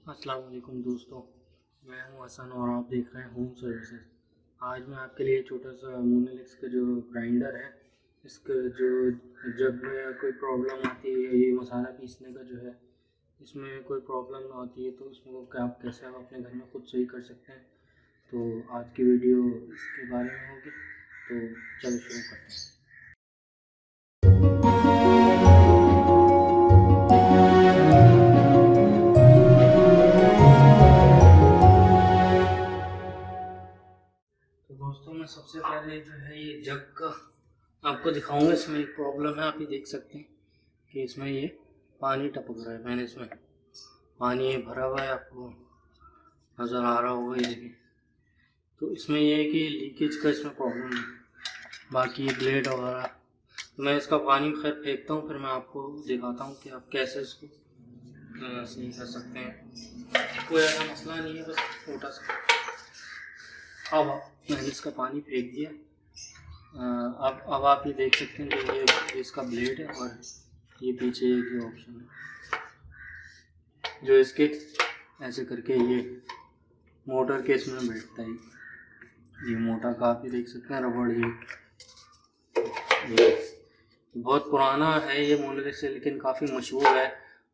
अस्सलाम वालेकुम दोस्तों, मैं हूं हसन और आप देख रहे हैं होम सर्विसेज। आज मैं आपके लिए छोटा सा मोनेलिक्स का जो ग्राइंडर है, इसका जो जब में कोई प्रॉब्लम आती है, ये मसाला पीसने का जो है, इसमें कोई प्रॉब्लम ना आती है तो उसमें आप कैसे आप अपने घर में खुद सही कर सकते हैं। तो आज की वीडियो इसके बारे में होगी, तो चलो शुरू करते हैं। तो दोस्तों, मैं सबसे पहले जो है ये जग का आपको दिखाऊंगा। इसमें एक प्रॉब्लम है, आप ये देख सकते हैं कि इसमें ये पानी टपक रहा है। मैंने इसमें पानी भरा हुआ है, आपको नज़र आ रहा होगा, ये देखिए। तो इसमें ये है कि लीकेज का इसमें प्रॉब्लम है। बाकी ये ब्लेड वगैरह, तो मैं इसका पानी खैर फेंकता हूँ, फिर मैं आपको दिखाता हूँ कि आप कैसे इसको सही कर सकते हैं। कोई ऐसा मसला नहीं है, बस छोटा सा। अब मैंने इसका पानी फेंक दिया। अब आप ये देख सकते हैं कि ये इसका ब्लेड है और ये पीछे एक ऑप्शन है जो इसके ऐसे करके ये मोटर के इसमें बैठता है। ये मोटर का आप भी देख सकते हैं, रबड़ ये बहुत पुराना है ये मोनेलिक्स से, लेकिन काफ़ी मशहूर है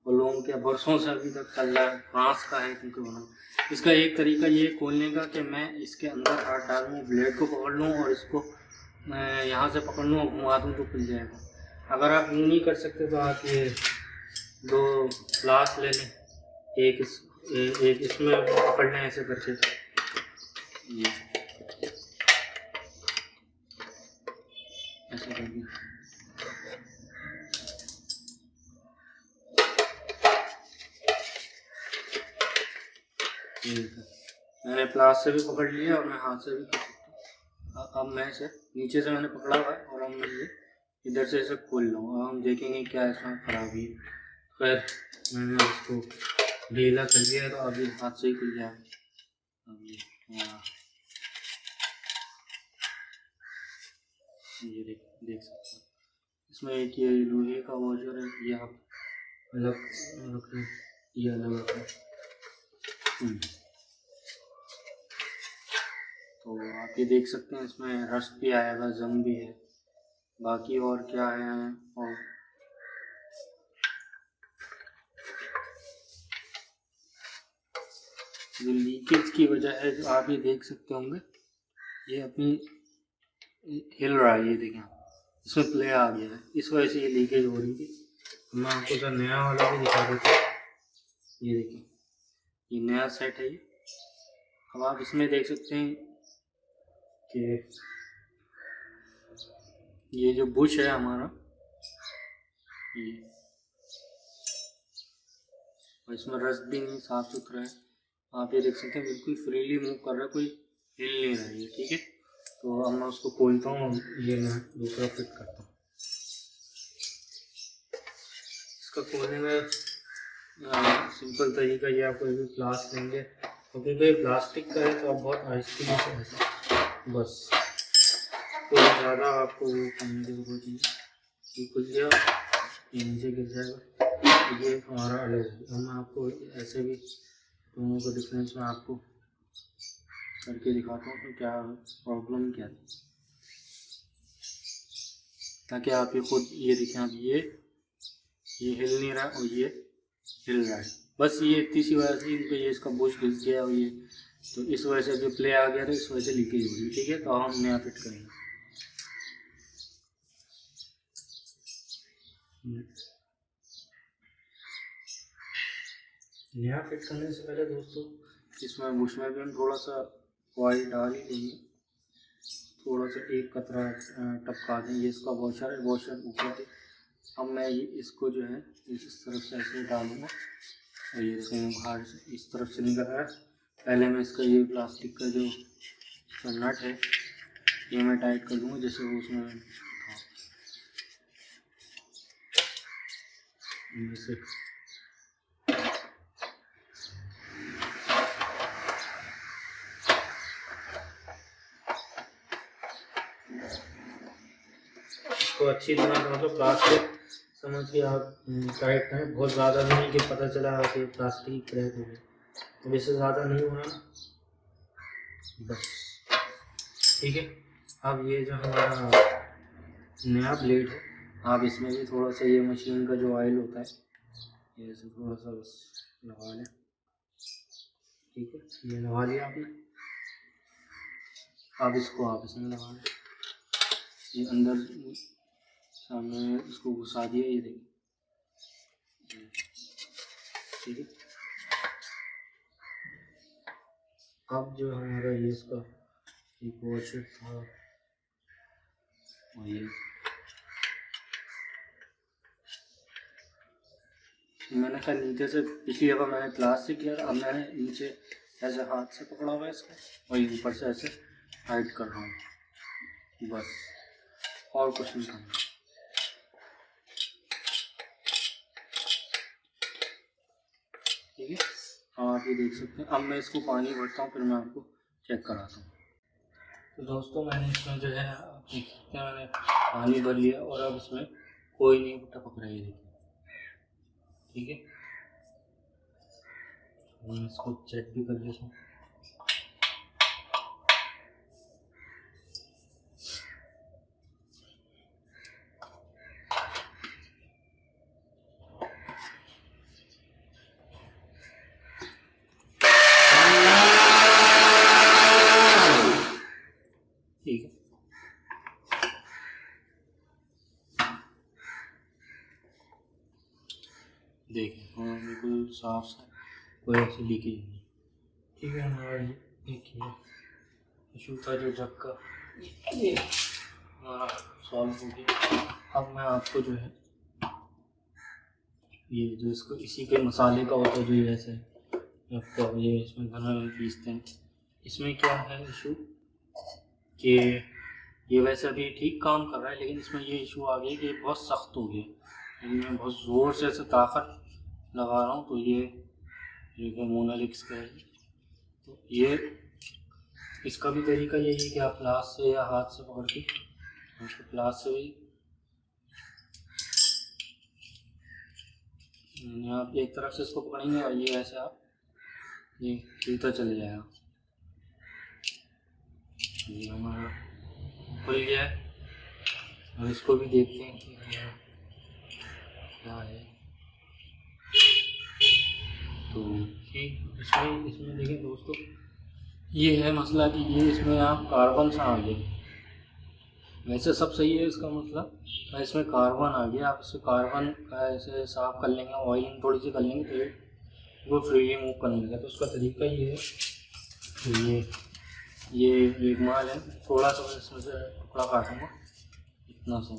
और लोगों के बरसों से अभी तक चल रहा है। फ्रांस का है क्योंकि बना। इसका एक तरीका ये खोलने का कि मैं इसके अंदर हाथ डालूँ, ब्लेड को पकड़ लूँ और इसको मैं यहाँ से पकड़ लूँ और घुमा दूँ तो खुल जाएगा। अगर आप यूँ नहीं कर सकते तो आप ये दो ग्लास ले लें, एक इसमें पकड़ लें ऐसे करके। ये ऐसे करके मैंने प्लास से भी पकड़ लिया और मैं हाथ से भी कर सकता हूँ। अब मैं इसे नीचे से मैंने पकड़ा हुआ है और अब मैं ये इधर से इसे खोल लूँगा। हम देखेंगे क्या इसमें खराबी है। खैर मैंने इसको ढीला कर दिया है तो अभी हाथ से ही खुल जाएगा। अब ये देख सकते हैं इसमें एक ये लोहे का वॉशर है, ये आप अलग रखें, ये अलग रखें। तो आप ये देख सकते हैं इसमें रस्ट भी आएगा, जंग भी है। बाकी और क्या है, और जो लीकेज की वजह है जो आप ये देख सकते होंगे, ये अपनी हिल रहा है। ये देखें, इसमें प्ले आ गया है, इस वजह से ये लीकेज हो रही थी। मैं आपको तो नया वाला भी दिखा देता हूँ। ये देखिए, ये नया सेट है ये। अब आप इसमें देख सकते हैं कि ये जो बुश है हमारा, ये और इसमें रस्ट भी नहीं, साफ सुथरा है। आप ये देख सकते हैं बिल्कुल फ्रीली मूव कर रहा है, कोई हिल नहीं रहा है। ठीक है, तो अब मैं उसको खोलता हूँ, ये मैं दूसरा फिट करता हूँ। इसका खोलने में सिंपल तरीका ये, आप कोई भी ग्लास लेंगे, क्योंकि तो ये प्लास्टिक का है तो आप बहुत आहिस्ते से ऐसे बस, तो ज़्यादा आपको वो करने की जरूरत नहीं। ये खुल गया, ये नीचे गिर जाएगा। ये हमारा अलग है। अब मैं आपको ऐसे भी दोनों को डिफरेंस में आपको करके दिखाता हूँ कि क्या प्रॉब्लम क्या थी, ताकि आप ये खुद ये देखें। अब ये हिल नहीं रहा और ये हिल रहा है, बस ये इतनी सी वजह से इनको ये इसका बुश घिस गया और ये, तो इस वजह से जो प्ले आ गया था, इस वजह से लीकेज हो रही है। ठीक है, तो हम नया फिट करेंगे। नया फिट करने से पहले दोस्तों, इसमें बुश में भी हम थोड़ा सा ऑयल डाल ही देंगे, थोड़ा सा एक कतरा टपका देंगे। इसका वॉशर है, वॉशर ऊपर से। अब मैं ये इसको जो है इस तरफ से ऐसे डालूँगा और ये बाहर से इस तरफ से निकल रहा है। पहले मैं इसका ये प्लास्टिक का जो नट है ये मैं टाइट कर दूँगा, जैसे वो उसमें जैसे इसको अच्छी तरह से, मतलब प्लास्टिक समझ के आप टाइट करें, बहुत ज़्यादा भी नहीं कि पता चला कि प्लास्टिक क्रैक हो गया। वैसे ज़्यादा नहीं हो रहा ना, बस ठीक है। अब ये जो हमारा नया ब्लेड है, आप इसमें भी थोड़ा सा ये मशीन का जो ऑयल होता है ये ऐसे थोड़ा सा बस लगा लें, ठीक है। ये लगा लिया आपने, अब इसको आप इसमें लगा लें, ये अंदर सामने इसको घुसा दिया, ये देखिए, ठीक है। अब जो हमारा ये इसका एक वॉशर था, और ये मैंने खैर नीचे से पिछली दफ़ा मैंने क्लास से किया, अब मैंने नीचे ऐसे हाथ से पकड़ा हुआ है इसको, और ये ऊपर से ऐसे हाइड कर रहा हूँ, बस और कुछ नहीं करना, ठीक है। आप ये देख सकते हैं। अब मैं इसको पानी भरता हूँ, फिर मैं आपको चेक कराता हूँ। तो दोस्तों मैंने इसमें जो है आप देख सकते हैं, मैंने पानी भर लिया और अब इसमें कोई नहीं टपक रही है, ठीक है। मैं इसको चेक भी कर लेता हूँ। ठीक है, देखिए हाँ बिल्कुल साफ है, कोई ऐसी लीकेज नहीं, ठीक है। हमारा ये देखिए इशू था जो जग का, ये हमारा सॉल्व हो गया। अब मैं आपको जो है ये जो इसको इसी के मसाले का होता है, जो ये ऐसे आपको ये इसमें घर में पीसते हैं, इसमें क्या है इशू कि ये वैसे अभी ठीक काम कर रहा है, लेकिन इसमें ये इशू आ गया कि बहुत सख्त हो गया, लेकिन मैं बहुत ज़ोर से ऐसे ताकत लगा रहा हूँ, तो ये मोनालिक्स का है। तो ये इसका भी तरीका यही है कि आप प्लास से या हाथ से पकड़ के, उसको प्लास से भी आप एक तरफ से इसको पकड़ेंगे और ये ऐसे आप ये खींचता चले जाएगा। ये हमारा खुल गया है, और इसको भी देखते हैं कि क्या है। तो ठीक इसमें देखिए दोस्तों, ये है मसला कि ये इसमें आप कार्बन सा आ गया, वैसे सब सही है इसका मतलब, इसमें कार्बन आ गया। आप इसे कार्बन का ऐसे साफ कर लेंगे, ऑयलिंग थोड़ी सी कर लेंगे तो वो फ्रीली मूव करने लगा। तो उसका तरीका ये है कि ये एक माल है, थोड़ा सा इसमें से टुकड़ा काटूँगा, इतना सा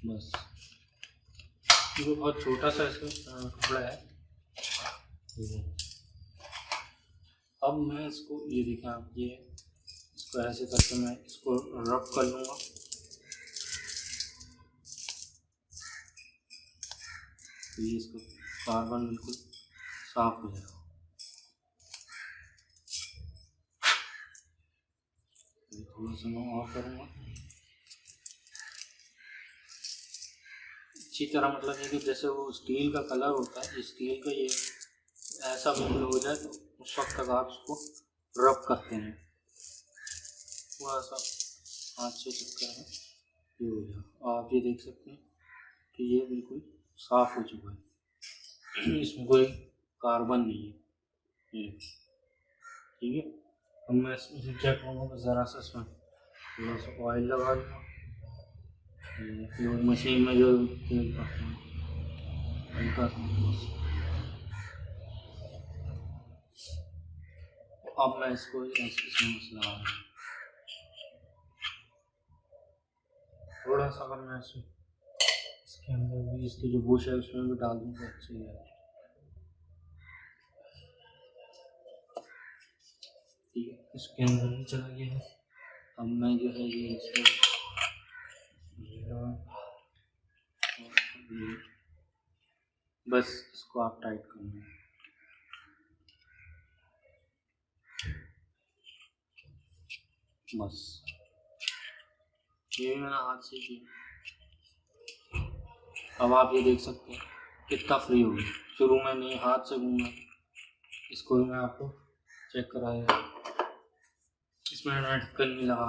बस, ये बहुत छोटा सा इसका टुकड़ा है। अब मैं इसको ये देखें आप, ये इसको ऐसे करके मैं इसको रब कर लूँगा, तो ये इसका कार्बन बिल्कुल साफ हो जाएगा। थोड़ा सा मैं ऑफ करूँगा अच्छी तरह, मतलब ये कि जैसे वो स्टील का कलर होता है, स्टील का ये ऐसा बिल्कुल हो जाए, तो उस वक्त तक आप उसको रब करते हैं, थोड़ा सा हाथ से चक्कर में ये हो जाए। आप ये देख सकते हैं कि ये बिल्कुल साफ़ हो चुका है, इसमें कोई कार्बन नहीं है, ये ठीक है। अब मैं इसमें से चेक करूँगा, ज़रा सा इसमें थोड़ा सा ऑयल लगा दूँगा, मशीन में जो तेल पड़ता है हल्का सा। अब मैं इसको इसमें मसला आ रहा है, थोड़ा सा अगर मैं इसके अंदर भी इसकी जो बुश है उसमें भी डाल दूँ तो अच्छा ही है, ठीक है। इसके अंदर भी चला गया है। अब मैं जो है ये इसको बस इसको आप टाइट करना है, बस ये भी मैंने हाथ से किया। अब आप ये देख सकते हैं कितना फ्री हो गया, शुरू में नहीं हाथ से घूमा, इसको मैं आपको चेक कराया, इसमें ढक्कन नहीं लगा,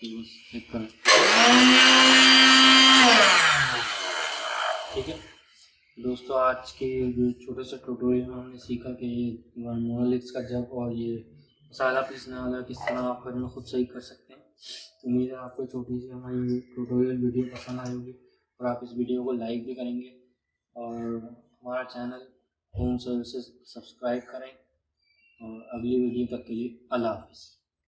चेक करें। ठीक है दोस्तों, आज के छोटे से ट्यूटोरियल में हमने सीखा कि ये मोनोलिक्स का जग और ये मसाला पीसने वाला किस तरह आप घर में खुद सही कर सकते हैं। उम्मीद है आपको छोटी सी हमारी ट्यूटोरियल वीडियो पसंद आई होगी और आप इस वीडियो को लाइक भी करेंगे और हमारा चैनल होम सर्विसेज सब्सक्राइब करें। और अगली वीडियो तक के लिए अल्लाह हाफिज़।